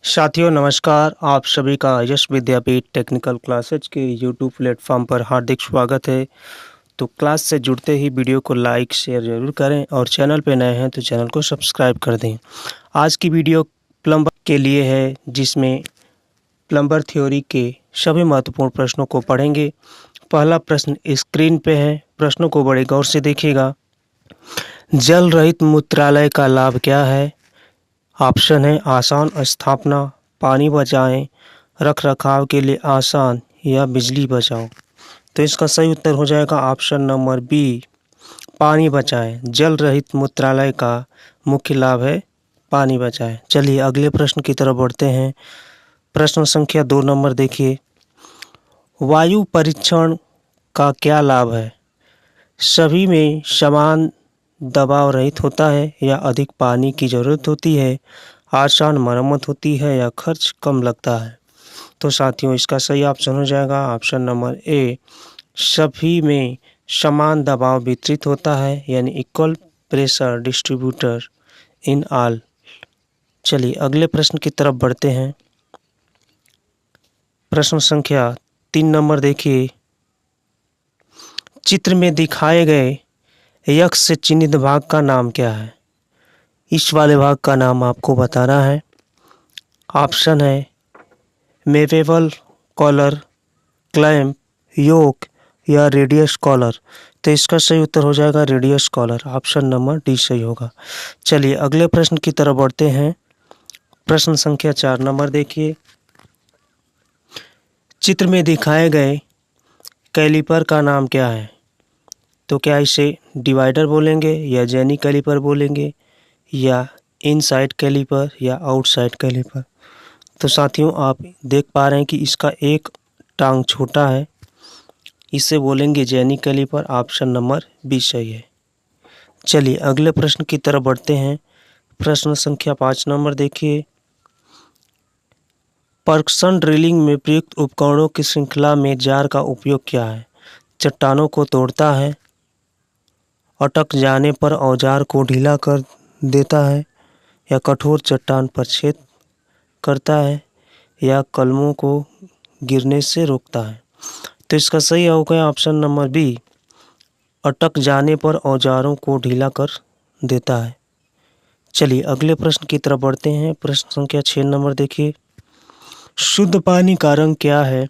साथियों नमस्कार। आप सभी का यश विद्यापीठ टेक्निकल क्लासेज के यूट्यूब प्लेटफॉर्म पर हार्दिक स्वागत है। तो क्लास से जुड़ते ही वीडियो को लाइक शेयर ज़रूर करें और चैनल पे नए हैं तो चैनल को सब्सक्राइब कर दें। आज की वीडियो प्लम्बर के लिए है, जिसमें प्लम्बर थ्योरी के सभी महत्वपूर्ण प्रश्नों को पढ़ेंगे। पहला प्रश्न स्क्रीन पे है, प्रश्नों को बड़े गौर से देखिएगा। जल रहित मूत्रालय का लाभ क्या है? ऑप्शन है आसान स्थापना, पानी बचाएं, रख रखाव के लिए आसान या बिजली बचाओ। तो इसका सही उत्तर हो जाएगा ऑप्शन नंबर बी, पानी बचाएं। जल रहित मूत्रालय का मुख्य लाभ है पानी बचाएं। चलिए अगले प्रश्न की तरफ बढ़ते हैं। प्रश्न संख्या 2 नंबर देखिए। वायु परीक्षण का क्या लाभ है? सभी में समान दबाव रहित होता है या अधिक पानी की ज़रूरत होती है, आसान मरम्मत होती है या खर्च कम लगता है। तो साथियों इसका सही ऑप्शन हो जाएगा ऑप्शन नंबर ए, सभी में समान दबाव वितरित होता है, यानी equal pressure distributor in all. चलिए अगले प्रश्न की तरफ बढ़ते हैं। प्रश्न संख्या 3 नंबर देखिए। चित्र में दिखाए गए यक्ष से चिन्हित भाग का नाम क्या है? इस वाले भाग का नाम आपको बताना है। ऑप्शन है मेवेबल कॉलर, क्लैंप, योक या रेडियस कॉलर। तो इसका सही उत्तर हो जाएगा radius collar. Option number D सही होगा। चलिए अगले प्रश्न की तरफ बढ़ते हैं। प्रश्न संख्या 4 नंबर देखिए। चित्र में दिखाए गए कैलिपर का नाम क्या है? तो क्या इसे डिवाइडर बोलेंगे या जेनी कैलिपर बोलेंगे या इनसाइड कैलिपर या आउटसाइड कैलिपर? तो साथियों आप देख पा रहे हैं कि इसका एक टांग छोटा है, इसे बोलेंगे jenny caliper. Option number B सही है। चलिए अगले प्रश्न की तरफ बढ़ते हैं। प्रश्न संख्या 5 नंबर देखिए। पर्कसन ड्रिलिंग में प्रयुक्त उपकरणों की श्रृंखला में जार का उपयोग क्या है? चट्टानों को तोड़ता है, अटक जाने पर औजार को ढीला कर देता है, या कठोर चट्टान पर छेद करता है, या कलमों को गिरने से रोकता है। तो इसका सही हो गया ऑप्शन नंबर बी, अटक जाने पर औजारों को ढीला कर देता है। चलिए अगले प्रश्न की तरफ बढ़ते हैं। प्रश्न संख्या 6 नंबर देखिए। शुद्ध पानी का रंग क्या है?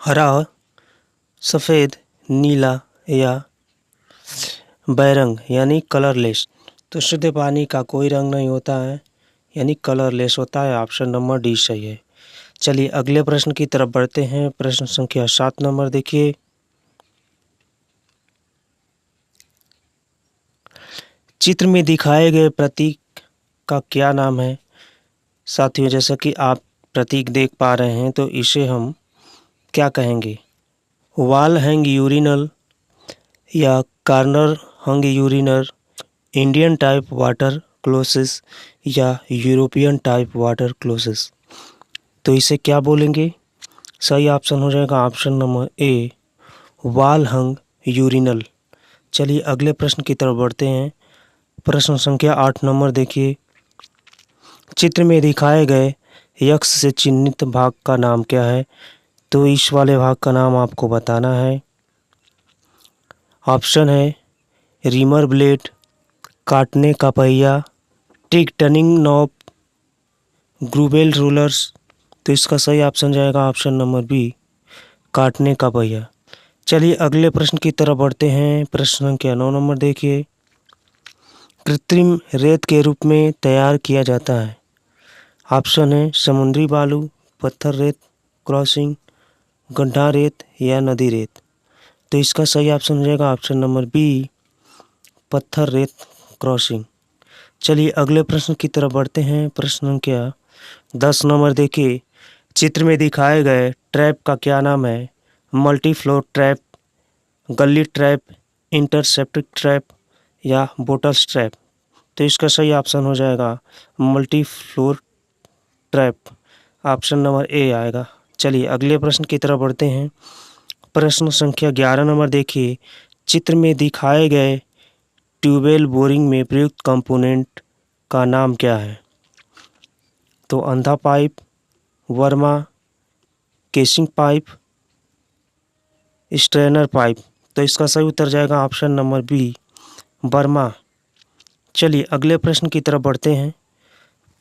हरा, सफ़ेद, नीला या बैरंग यानी कलरलेस। तो शुद्ध पानी का कोई रंग नहीं होता है, यानी कलरलेस होता है। ऑप्शन नंबर डी सही है। चलिए अगले प्रश्न की तरफ बढ़ते हैं। प्रश्न संख्या 7 नंबर देखिए। चित्र में दिखाए गए प्रतीक का क्या नाम है? साथियों जैसा कि आप प्रतीक देख पा रहे हैं, तो इसे हम क्या कहेंगे? वॉल हैंग यूरिनल या कॉर्नर हंग यूरिनर, इंडियन टाइप वाटर क्लोसेस या यूरोपियन टाइप वाटर क्लोसेस। तो इसे क्या बोलेंगे? सही ऑप्शन हो जाएगा ऑप्शन नंबर ए, वॉल हंग यूरिनल। चलिए अगले प्रश्न की तरफ बढ़ते हैं। प्रश्न संख्या 8 नंबर देखिए। चित्र में दिखाए गए यक्ष से चिन्हित भाग का नाम क्या है? तो इस वाले भाग का नाम आपको बताना है। ऑप्शन है रीमर ब्लेड, काटने का पहिया, टिक टर्निंग नॉब, ग्रूबेल रूलर्स। तो इसका सही ऑप्शन जाएगा ऑप्शन नंबर बी, काटने का पहिया। चलिए अगले प्रश्न की तरफ बढ़ते हैं। प्रश्न संख्या 9 नंबर देखिए। कृत्रिम रेत के रूप में तैयार किया जाता है। ऑप्शन है समुद्री बालू, पत्थर रेत क्रॉसिंग, गड्ढा रेत या नदी रेत। तो इसका सही ऑप्शन हो जाएगा ऑप्शन नंबर बी, पत्थर रेत क्रॉसिंग। चलिए अगले प्रश्न की तरफ बढ़ते हैं। प्रश्न संख्या 10 नंबर देखिए। चित्र में दिखाए गए ट्रैप का क्या नाम है? मल्टी फ्लोर ट्रैप, गली ट्रैप, इंटरसेप्टिक ट्रैप या बोटल्स ट्रैप। तो इसका सही ऑप्शन हो जाएगा multi floor trap. Option number ए आएगा। चलिए अगले प्रश्न की तरफ बढ़ते हैं। प्रश्न संख्या 11 नंबर देखिए। चित्र में दिखाए गए ट्यूबवेल बोरिंग में प्रयुक्त कंपोनेंट का नाम क्या है? तो अंधा pipe, Verma, casing pipe, strainer pipe. तो इसका सही उत्तर जाएगा ऑप्शन नंबर बी, वर्मा। चलिए अगले प्रश्न की तरफ बढ़ते हैं।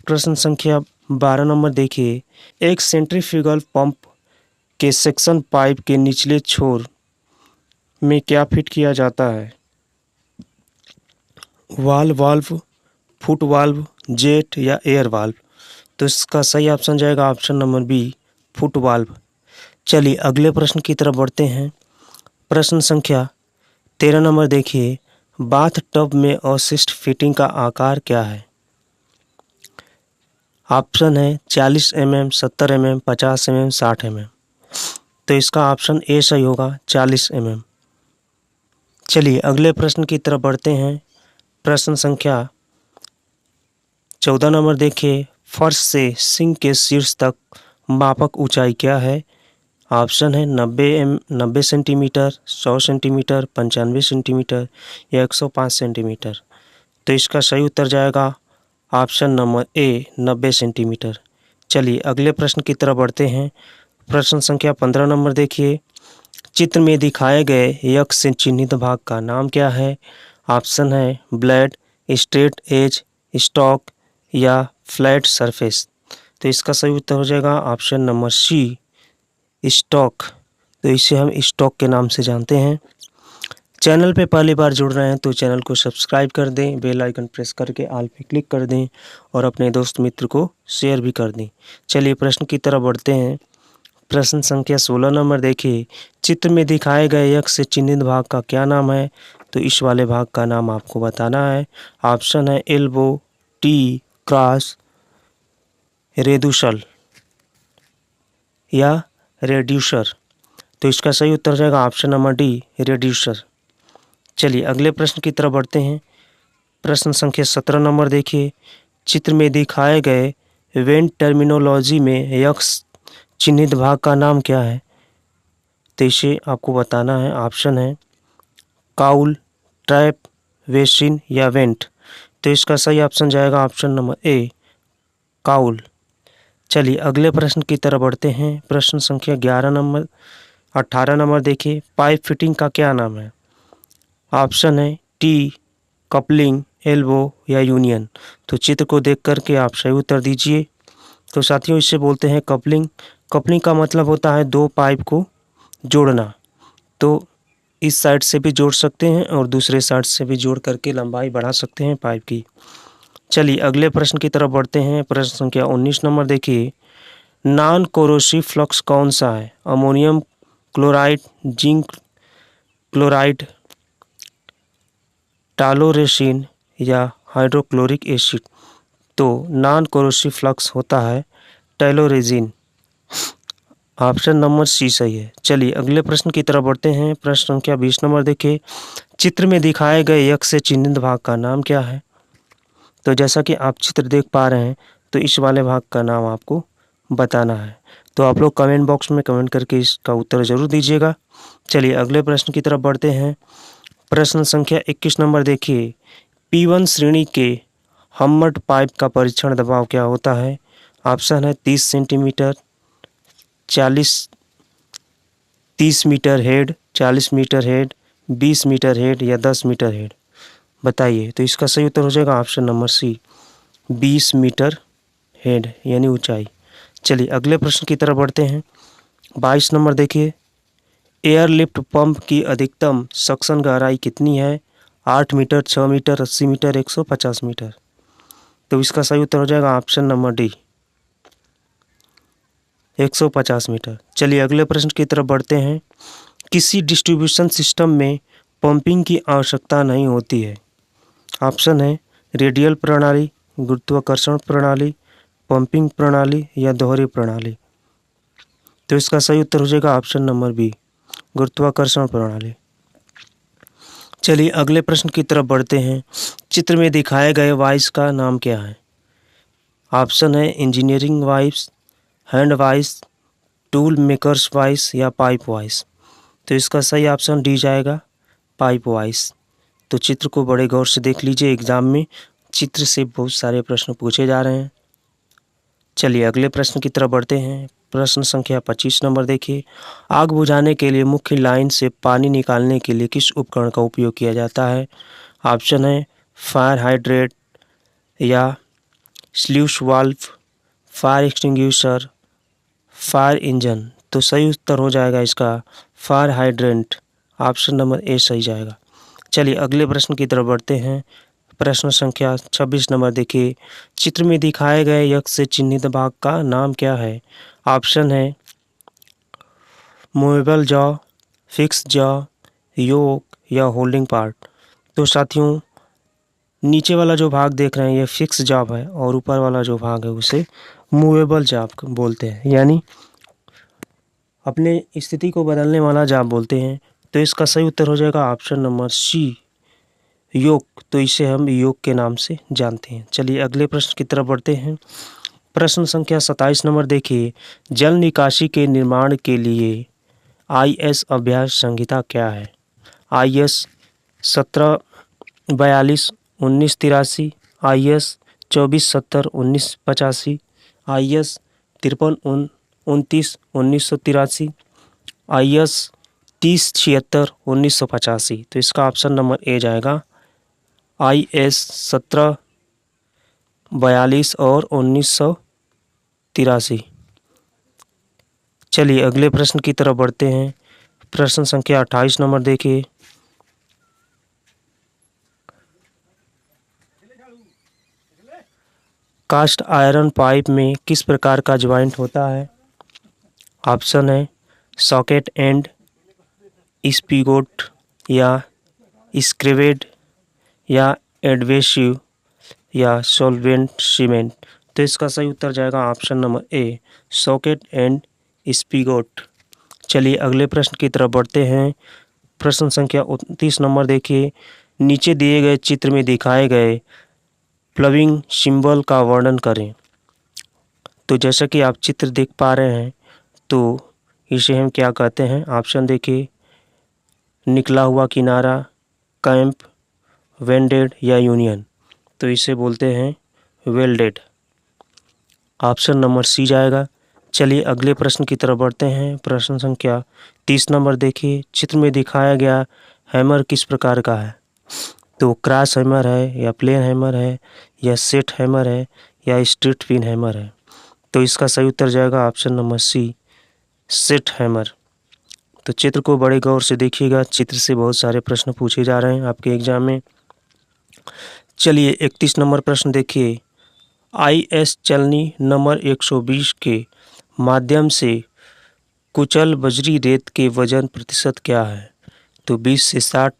प्रश्न संख्या 12 नंबर देखिए। एक सेंट्रीफ्यूगल पंप के सेक्शन पाइप के निचले छोर में क्या फिट किया जाता है? वाल्व, फुट वाल्व, जेट या एयर वाल्व। तो इसका सही ऑप्शन जाएगा option number B, foot valve. चलिए अगले प्रश्न की तरफ बढ़ते हैं। प्रश्न संख्या 13 नंबर देखिए। बाथ टब में अवशिष्ट फिटिंग का आकार क्या है? ऑप्शन है 40 mm, 70 mm, 50 mm, 60 mm। तो इसका ऑप्शन ए सही होगा, 40 mm। चलिए अगले प्रश्न की तरफ बढ़ते हैं। प्रश्न संख्या 14 नंबर देखिए। फर्श से सिंक के शीर्ष तक मापक ऊंचाई क्या है? ऑप्शन है 90 सेंटीमीटर, 100 सेंटीमीटर, 95 सेंटीमीटर या 105 सेंटीमीटर। तो इसका सही उत्तर जाएगा ऑप्शन नंबर ए, 90 सेंटीमीटर। चलिए अगले प्रश्न की तरफ बढ़ते हैं। प्रश्न संख्या 15 नंबर देखिए। चित्र में दिखाए गए यक्ष से चिन्हित भाग का नाम क्या है? ऑप्शन है ब्लेड, स्ट्रेट एज, स्टॉक या फ्लैट सरफेस। तो इसका सही उत्तर हो जाएगा ऑप्शन नंबर सी, स्टॉक। तो इसे हम स्टॉक के नाम से जानते हैं। चैनल पे पहली बार जुड़ रहे हैं तो चैनल को सब्सक्राइब कर दें, बेल आइकन प्रेस करके ऑल पे क्लिक कर दें और अपने दोस्त मित्र को शेयर भी कर दें। चलिए प्रश्न की तरफ बढ़ते हैं। प्रश्न संख्या 16 नंबर देखिए। चित्र में दिखाए गए यक्ष से चिन्हित भाग का क्या नाम है? तो इस वाले भाग का नाम आपको बताना है। ऑप्शन है एल्बो, टी, क्रॉस, रेडुसल या रेड्यूसर। तो इसका सही उत्तर जाएगा ऑप्शन नंबर डी, रेड्यूसर। चलिए अगले प्रश्न की तरफ बढ़ते हैं। प्रश्न संख्या 17 नंबर देखिए। चित्र में दिखाए गए वेंट टर्मिनोलॉजी में यक्ष चिन्हित भाग का नाम क्या है? तो इसे आपको बताना है। ऑप्शन है काउल, ट्रैप, वेसिन या वेंट। तो इसका सही ऑप्शन जाएगा ऑप्शन नंबर ए, काउल। चलिए अगले प्रश्न की तरफ बढ़ते हैं। प्रश्न संख्या 18 नंबर देखिए। पाइप फिटिंग का क्या नाम है? ऑप्शन है टी, कपलिंग, एल्बो या यूनियन। तो चित्र को देख करके आप सही उत्तर दीजिए। तो साथियों इसे बोलते हैं कपलिंग। कपलिंग का मतलब होता है दो पाइप को जोड़ना। तो इस साइड से भी जोड़ सकते हैं और दूसरे साइड से भी जोड़ करके लंबाई बढ़ा सकते हैं पाइप की। चलिए अगले प्रश्न की तरफ बढ़ते हैं। प्रश्न संख्या 19 नंबर देखिए। नॉन कोरोसिव फ्लक्स कौन सा है? अमोनियम क्लोराइड, जिंक क्लोराइड, टालोरेसिन या हाइड्रोक्लोरिक एसिड। तो नॉन कोरोसिव फ्लक्स होता है टालोरेसिन। ऑप्शन नंबर सी सही है। चलिए अगले प्रश्न की तरफ बढ़ते हैं। प्रश्न संख्या 20 नंबर देखिए। चित्र में दिखाए गए यक्ष से चिन्हित भाग का नाम क्या है? तो जैसा कि आप चित्र देख पा रहे हैं तो इस वाले भाग का नाम आपको बताना है। तो आप लोग कमेंट बॉक्स में कमेंट करके इसका उत्तर जरूर दीजिएगा। चलिए अगले प्रश्न की तरफ बढ़ते हैं। प्रश्न संख्या 21 नंबर देखिए। P1 श्रेणी के हम्मर्ड पाइप का परीक्षण दबाव क्या होता है? ऑप्शन है 30 centimetre, 30 metre head, 40 metre head, 20 metre head या 10 मीटर हेड। बताइए। तो इसका सही उत्तर हो जाएगा option number C, 20 metre head यानी ऊंचाई। चलिए अगले प्रश्न की तरफ बढ़ते हैं। 22 नंबर देखिए। एयरलिफ्ट पंप की अधिकतम सक्शन गहराई कितनी है? 8 मीटर, 6 मीटर, 80 मीटर, 150 मीटर। तो इसका सही उत्तर हो जाएगा ऑप्शन नंबर डी, 150 मीटर। चलिए अगले प्रश्न की तरफ बढ़ते हैं। किसी डिस्ट्रीब्यूशन सिस्टम में पंपिंग की आवश्यकता नहीं होती है। ऑप्शन है रेडियल प्रणाली, गुरुत्वाकर्षण प्रणाली, पंपिंग प्रणाली या दोहरी प्रणाली। तो इसका सही उत्तर हो जाएगा ऑप्शन नंबर बी, गुरुत्वाकर्षण प्रणाली। चलिए अगले प्रश्न की तरफ बढ़ते हैं। चित्र में दिखाए गए वाइस का नाम क्या है? ऑप्शन है engineering vice, hand vice, tool makers vice या पाइप वाइस। तो इसका सही ऑप्शन डी जाएगा, पाइप वाइस। तो चित्र को बड़े गौर से देख लीजिए। एग्जाम में चित्र से बहुत सारे प्रश्न पूछे जा रहे हैं। चलिए अगले प्रश्न की तरफ बढ़ते हैं। प्रश्न संख्या 25 नंबर देखिए, आग बुझाने के लिए मुख्य लाइन से पानी निकालने के लिए किस उपकरण का उपयोग किया जाता है? ऑप्शन है फायर हाइड्रेट या sluice valve, fire extinguisher, fire engine. तो सही उत्तर हो जाएगा इसका fire hydrant. Option number A सही जाएगा। चलिए अगले प्रश्न की तरफ बढ़ते हैं। प्रश्न संख्या 26 नंबर देखिए, चित्र में दिखाए गए यक्ष से चिन्हित भाग का नाम क्या है? ऑप्शन है मूवेबल जॉ, फिक्स जॉ, योक या होल्डिंग पार्ट। तो साथियों, नीचे वाला जो भाग देख रहे हैं ये फिक्स जॉब है और ऊपर वाला जो भाग है उसे मूवेबल जॉब बोलते हैं, यानी अपने स्थिति को बदलने वाला जॉब बोलते हैं। तो इसका सही उत्तर हो जाएगा ऑप्शन नंबर सी योग। तो इसे हम योग के नाम से जानते हैं। चलिए अगले प्रश्न की तरफ बढ़ते हैं। प्रश्न संख्या 27 नंबर देखिए, जल निकासी के निर्माण के लिए IS अभ्यास संहिता क्या है? IS 1742 1983, IS 2470 1985, IS 5329 1983, IS 3076 1985। तो इसका ऑप्शन नंबर ए जाएगा IS 1742 और 1983। चलिए अगले प्रश्न की तरफ बढ़ते हैं। प्रश्न संख्या 28 नंबर देखिए, कास्ट आयरन पाइप में किस प्रकार का ज्वाइंट होता है? ऑप्शन है सॉकेट एंड, स्पिगोट या स्क्रेवेड या एडवेसिव या सॉल्वेंट सीमेंट। तो इसका सही उत्तर जाएगा option number A socket and spigot. चलिए अगले प्रश्न की तरफ बढ़ते हैं। प्रश्न संख्या 29 नंबर देखिए, नीचे दिए गए चित्र में दिखाए गए प्लविंग सिंबल का वर्णन करें। तो जैसा कि आप चित्र देख पा रहे हैं तो इसे हम क्या कहते हैं? ऑप्शन देखिए, निकला हुआ किनारा, कैंप, वेंडेड या यूनियन। तो इसे बोलते हैं वेल्डेड। ऑप्शन नंबर सी जाएगा। चलिए अगले प्रश्न की तरफ बढ़ते हैं। प्रश्न संख्या 30 नंबर देखिए, चित्र में दिखाया गया हैमर किस प्रकार का है? तो क्रॉस हैमर है या प्लेन हैमर है या सेट हैमर है या स्ट्रेट पिन हैमर है। तो इसका सही उत्तर जाएगा option number C set hammer. तो चित्र को बड़े गौर से देखिएगा, चित्र से बहुत सारे प्रश्न पूछे जा रहे हैं आपके एग्जाम में। चलिए 31 नंबर प्रश्न देखिए, IS चलनी नंबर 120 के माध्यम से कुचल बजरी रेत के वजन प्रतिशत क्या है? तो 20 से 60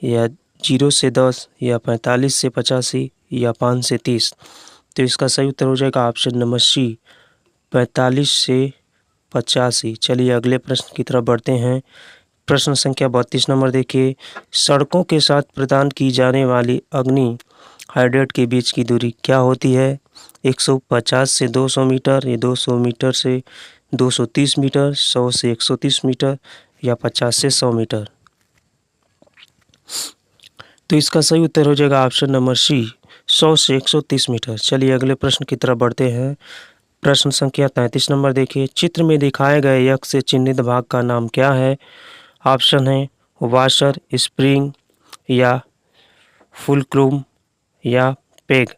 या 0 से 10 या 45 से 85 या 5 से 30। तो इसका सही उत्तर हो जाएगा ऑप्शन नंबर सी 45 से 85। चलिए अगले प्रश्न की तरफ बढ़ते हैं। प्रश्न संख्या 32 नंबर देखिए, सड़कों के साथ प्रदान की जाने वाली अग्नि हाइड्रेट के बीच की दूरी क्या होती है? 150 से 200 मीटर या 200 मीटर से 230 मीटर, 100 से 130 मीटर या 50 से 100 मीटर। तो इसका सही उत्तर हो जाएगा ऑप्शन नंबर सी 100 से 130 मीटर। चलिए अगले प्रश्न की तरफ बढ़ते हैं। प्रश्न संख्या 33 नंबर देखिए, चित्र में दिखाए गए यक्ष से चिन्हित भाग का नाम क्या है? ऑप्शन है वाशर, स्प्रिंग या फुलक्रूम या पेग।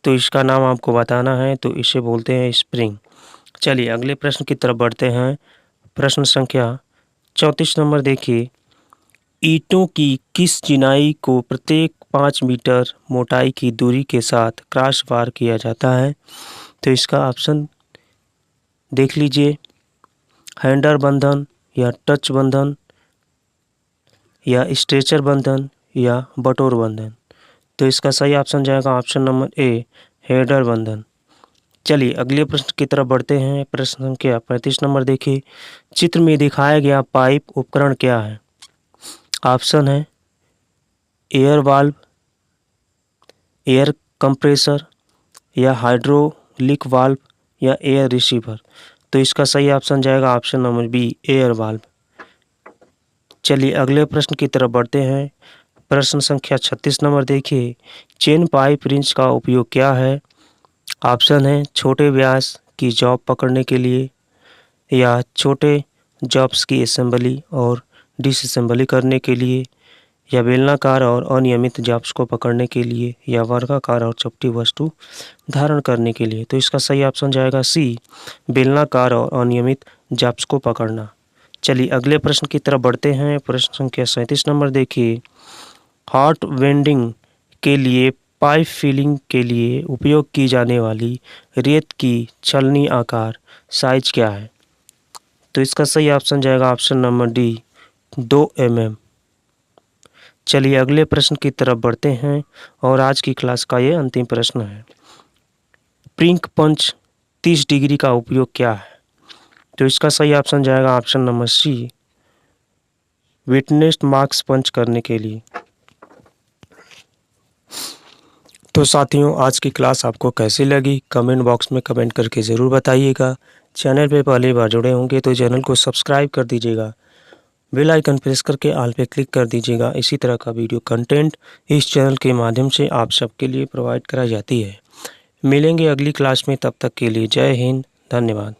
तो इसका नाम आपको बताना है, तो इसे बोलते हैं स्प्रिंग। चलिए अगले प्रश्न की तरफ बढ़ते हैं। प्रश्न संख्या 34 नंबर देखिए, ईंटों की किस चिनाई को प्रत्येक 5 मीटर मोटाई की दूरी के साथ क्रॉस बार किया जाता है? तो इसका ऑप्शन देख लीजिए, हैंडर बंधन या टच बंधन या स्ट्रेचर बंधन या बटोर बंधन। तो इसका सही ऑप्शन जाएगा ऑप्शन नंबर ए हेडर बंधन। चलिए अगले प्रश्न की तरफ बढ़ते हैं। प्रश्न संख्या 35 नंबर देखिए, चित्र में दिखाया गया पाइप उपकरण क्या है? ऑप्शन है एयर वाल्व, एयर कंप्रेसर या हाइड्रोलिक वाल्व या एयर रिसीवर। तो इसका सही ऑप्शन जाएगा option number B air valve. चलिए अगले प्रश्न की तरफ बढ़ते हैं। प्रश्न संख्या 36 नंबर देखिए, चेन पाइप रिंच का उपयोग क्या है? ऑप्शन है छोटे व्यास की जॉब पकड़ने के लिए, या छोटे जॉब्स की असेंबली और डिसअसेंबली करने के लिए, या बेलनाकार और अनियमित जॉब्स को पकड़ने के लिए, या वर्गाकार और चपटी वस्तु धारण करने के लिए। तो इसका सही ऑप्शन जाएगा सी, बेलनाकार और अनियमित जॉब्स को पकड़ना। चलिए अगले प्रश्न की तरफ बढ़ते हैं। प्रश्न संख्या 37 नंबर देखिए, हॉट वेंडिंग के लिए पाइप फिलिंग के लिए उपयोग की जाने वाली रेत की छलनी आकार साइज क्या है? तो इसका सही ऑप्शन जाएगा ऑप्शन नंबर डी, 2 mm। चलिए अगले प्रश्न की तरफ बढ़ते हैं और आज की क्लास का ये अंतिम प्रश्न है। प्रिंक पंच 30 डिग्री का उपयोग क्या है? तो इसका सही ऑप्शन जाएगा option number C, witness marks punch करने के लिए। तो साथियों, आज की क्लास आपको कैसी लगी कमेंट बॉक्स में कमेंट करके ज़रूर बताइएगा। चैनल पे पहली बार जुड़े होंगे तो चैनल को सब्सक्राइब कर दीजिएगा, बेल आइकन प्रेस करके ऑल पे क्लिक कर दीजिएगा। इसी तरह का वीडियो कंटेंट इस चैनल के माध्यम से आप सबके लिए प्रोवाइड कराई जाती है। मिलेंगे अगली क्लास में, तब तक के लिए जय हिंद, धन्यवाद।